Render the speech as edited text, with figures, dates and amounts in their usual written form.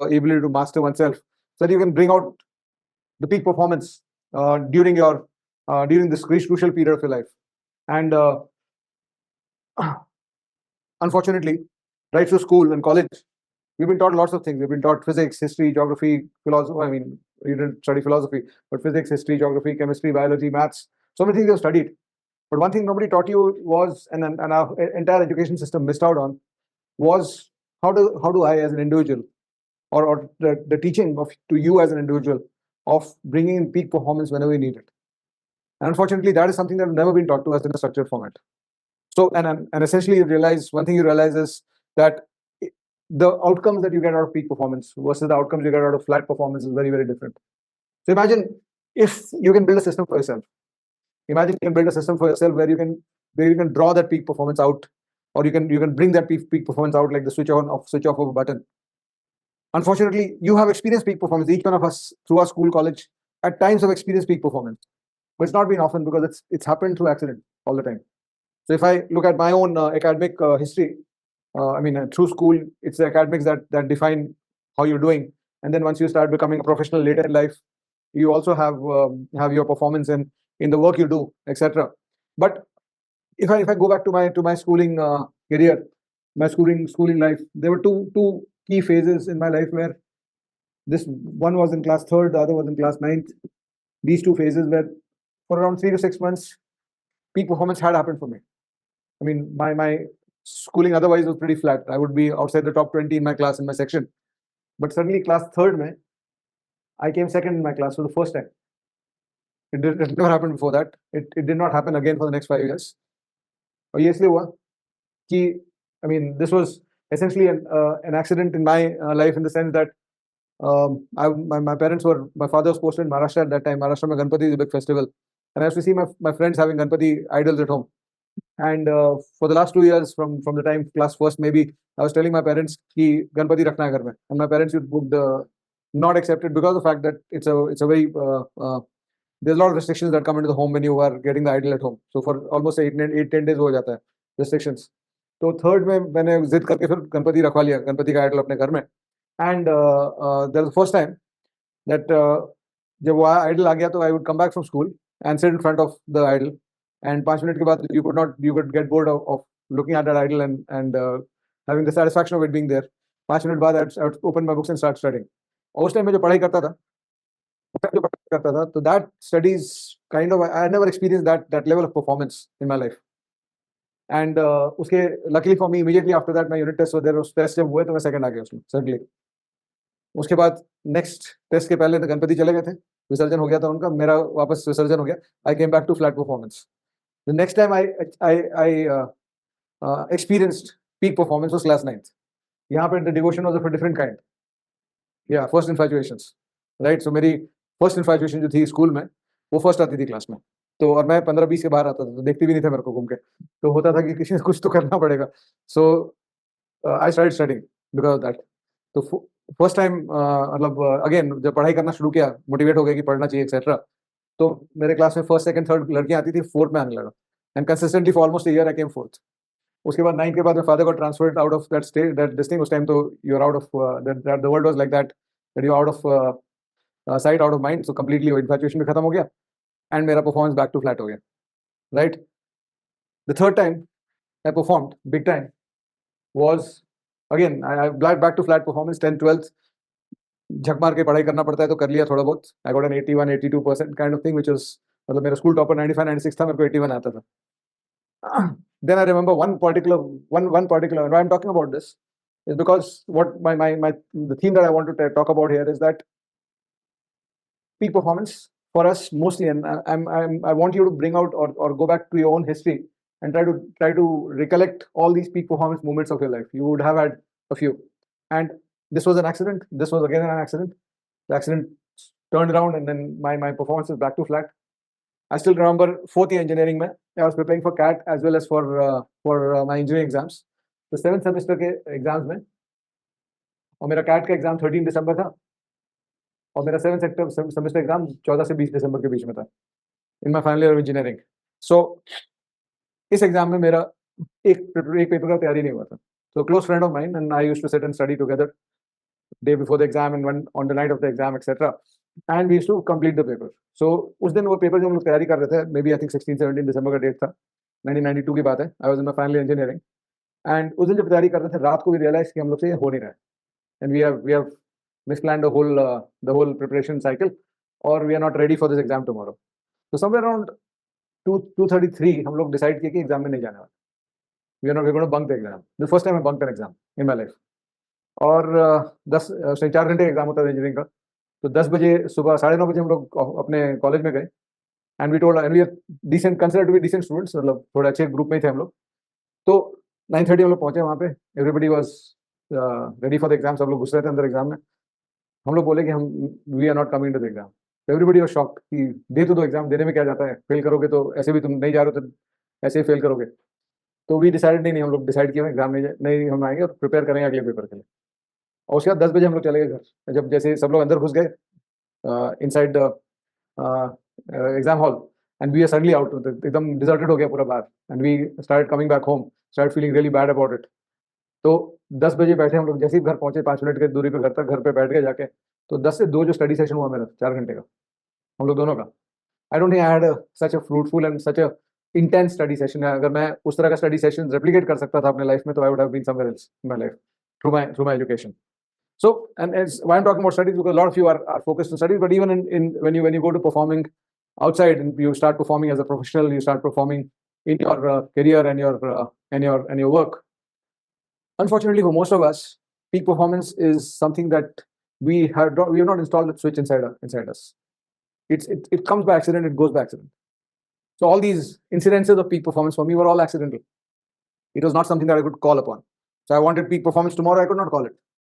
ability to master oneself, so that you can bring out the peak performance during this crucial period of your life. And unfortunately, right through school and college, we've been taught lots of things. We've been taught physics, history, geography, philosophy. I mean, you didn't study philosophy, but physics, history, geography, chemistry, biology, maths, so many things you've studied. But one thing nobody taught you was, and our entire education system missed out on, was how do I, as an individual, or the teaching to you as an individual, of bringing in peak performance whenever you need it. And unfortunately, that is something that has never been taught to us in a structured format. So, and essentially, one thing you realize is that the outcomes that you get out of peak performance versus the outcomes you get out of flat performance is very, very different. So imagine if you can build a system for yourself. Imagine you can build a system for yourself where you can draw that peak performance out, or you can bring that peak performance out like the switch off of a button. Unfortunately, you have experienced peak performance. Each one of us, through our school, college, at times have experienced peak performance, but it's not been often because it's happened through accident all the time. So if I look at my own academic history, through school, it's the academics that define how you're doing, and then once you start becoming a professional later in life, you also have your performance in the work you do, etc. But if I go back to my schooling career, my schooling life, there were two key phases in my life where this one was in class 3rd, the other was in class 9th. These two phases where for around 3 to 6 months, peak performance had happened for me. I mean, my schooling otherwise was pretty flat. I would be outside the top 20 in my class, in my section. But suddenly class 3rd mein, I came second in my class for the first time. It never happened before that. It did not happen again for the next 5 years. और ये इसलिए हुआ कि, I mean, this was essentially an accident in my life, in the sense that my father was posted in Maharashtra at that time. Maharashtra mein Ganpati is a big festival, and I used to see my friends having Ganpati idols at home. And for the last 2 years, from the time class 1st maybe, I was telling my parents कि Ganpati rakhna hai ghar mein, and my parents would not accept it because of the fact that it's a very there's a lot of restrictions that come into the home when you are getting the idol at home. So for almost 8-10 days हो जाता है restrictions. तो 3rd में मैंने जिद करके फिर गणपति रखवा लिया, गणपति का आइडल अपने घर में. And that was the first time that जब वो आइडल आ गया तो I would come back from school and sit in front of the idol, and 5 minutes के बाद you could get bored of looking at that idol and having the satisfaction of it being there. 5 minutes बाद I would open my books and start studying. और उस time में जो पढ़ाई करता था, so that studies kind of, I never experienced that level of performance in my life. And luckily for me, immediately after that, my unit tests were there. उस test जब हुए तो मैं सेकंड आ गया उसमें, certainly. उसके बाद नेक्स्ट टेस्ट के पहले तो गणपति चले गए थे, विसर्जन हो गया था उनका, मेरा वापस विसर्जन हो गया. I came back to flat performance. The next time I experienced peak performance was class 9th. यहाँ पे the devotion was of a different kind. Yeah, first infatuations, right? So मेरी फर्स्ट इन्फैचुएशन जो थी स्कूल में, वो first आती थी class में. तो और मैं 15-20 के बाहर आता था, तो देखती भी नहीं थे मेरे को घूम के. तो होता था कि किसी ने कुछ तो करना पड़ेगा. So I started studying because of that. तो फर्स्ट टाइम मतलब अगेन जब पढ़ाई करना शुरू किया, मोटिवेट हो गया कि पढ़ना चाहिए एक्सेट्रा, तो मेरे क्लास में फर्स्ट सेकंड थर्ड लड़कियां आती थी, 4th में आने लगा. And consistently for almost a year I came 4th. उसके बाद 9th के बाद मेरे father got transferred out of that state, that this thing. उस टाइम तो you are out of that, the world was like that you out of sight, out of mind. So completely infatuation भी खत्म हो गया, and मेरा performance back to flat हो गया, right? The 3rd time I performed big time was again I back to flat performance. 10th 12th झक मार के पढ़ाई करना पड़ता है तो कर लिया थोड़ा बहुत. I got an 81-82% kind of thing, which was, मतलब मेरा स्कूल टॉपर 95-96 था, मेरे को 81 आता था. Then I remember one particular, and why I'm talking about this is because what the theme that I want to talk about here is that peak performance for us mostly, and I want you to bring out or go back to your own history and try to recollect all these peak performance moments of your life. You would have had a few, and this was an accident. This was again an accident. The accident turned around, and then my performance is back to flat. I still remember 4th year engineering mein, I was preparing for CAT as well as for my engineering exams. The 7th semester के exams में, और मेरा CAT का exam 13 दिसंबर था, और मेरा 7th semester exam 14 से 20 दिसंबर के बीच में था, in my final year of engineering. So इस एग्जाम में मेरा एक पेपर का तैयारी नहीं हुआ था. So a close friend of mine and I used to sit and study together. day before the exam and one on the night of the exam, etc. And we used to complete the paper. So उस दिन वो paper जो हम लोग तैयारी कर रहे थे, maybe I think 16-17 दिसंबर का डेट था, 1992 की बात है. I was in my final year engineering. And उस दिन जब तैयारी कर रहे थे, रात को we realized कि हम लोग से ये हो नहीं रहा है. And we have misplanned the whole preparation cycle, or we are not ready for this exam tomorrow. So somewhere around 2:33 हम लोग decide किए कि exam में नहीं जाने वाले. We're going to bunk the exam. The first time I bunked an exam in my life. और 4 घंटे का एग्जाम होता था इंजीनियरिंग का. तो 10 बजे सुबह 9:30 बजे हम लोग अपने कॉलेज में गए. And we told and we are decent, considered to be decent students, मतलब थोड़े अच्छे ग्रुप में ही थे हम लोग. तो 9:30 हम लोग पहुंचे वहाँ पे. Everybody was ready for the exam. सब लोग घुस रहे थे अंदर एग्जाम में. हम लोग बोले कि हम we are not coming to the exam. Everybody was shocked कि दे तो दो एग्जाम, देने में क्या जाता है, फेल करोगे तो ऐसे भी तुम नहीं जा रहे हो तो ऐसे ही फेल करोगे. तो वी डिसाइडेड नहीं, हम लोग डिसाइड किया एग्जाम नहीं हम आएंगे और प्रिपेयर करेंगे अगले पेपर के लिए. और उसके बाद 10 बजे हम लोग चले गए घर. जब जैसे सब लोग अंदर घुस गए inside exam hall, and we are suddenly out, एकदम डिजर्टेड हो गया पूरा बार. And we start coming back home, start feeling really bad about it. तो 10 बजे बैठे हम लोग, जैसे ही घर पहुंचे 5 मिनट की दूरी पे घर तक, घर पे बैठ गए जाके. तो 10 से 2 जो स्टडी सेशन हुआ मेरा 4 घंटे का हम लोग दोनों का, I don't think I had such a fruitful and such a intense study session. अगर मैं उस तरह का स्टडी सेशन रेप्लिकेट कर सकता था अपने लाइफ में, तो I would have been somewhere else in my life through my education. So, and as why I'm talking about studies, because a lot of you are focused on studies, but even in when you go to performing outside and you start performing as a professional, you start performing in your career and your work. Unfortunately, for most of us, peak performance is something that we have not installed the switch inside us. It comes by accident, it goes by accident. So all these incidences of peak performance for me were all accidental. It was not something that I could call upon. So I wanted peak performance tomorrow, I could not call it.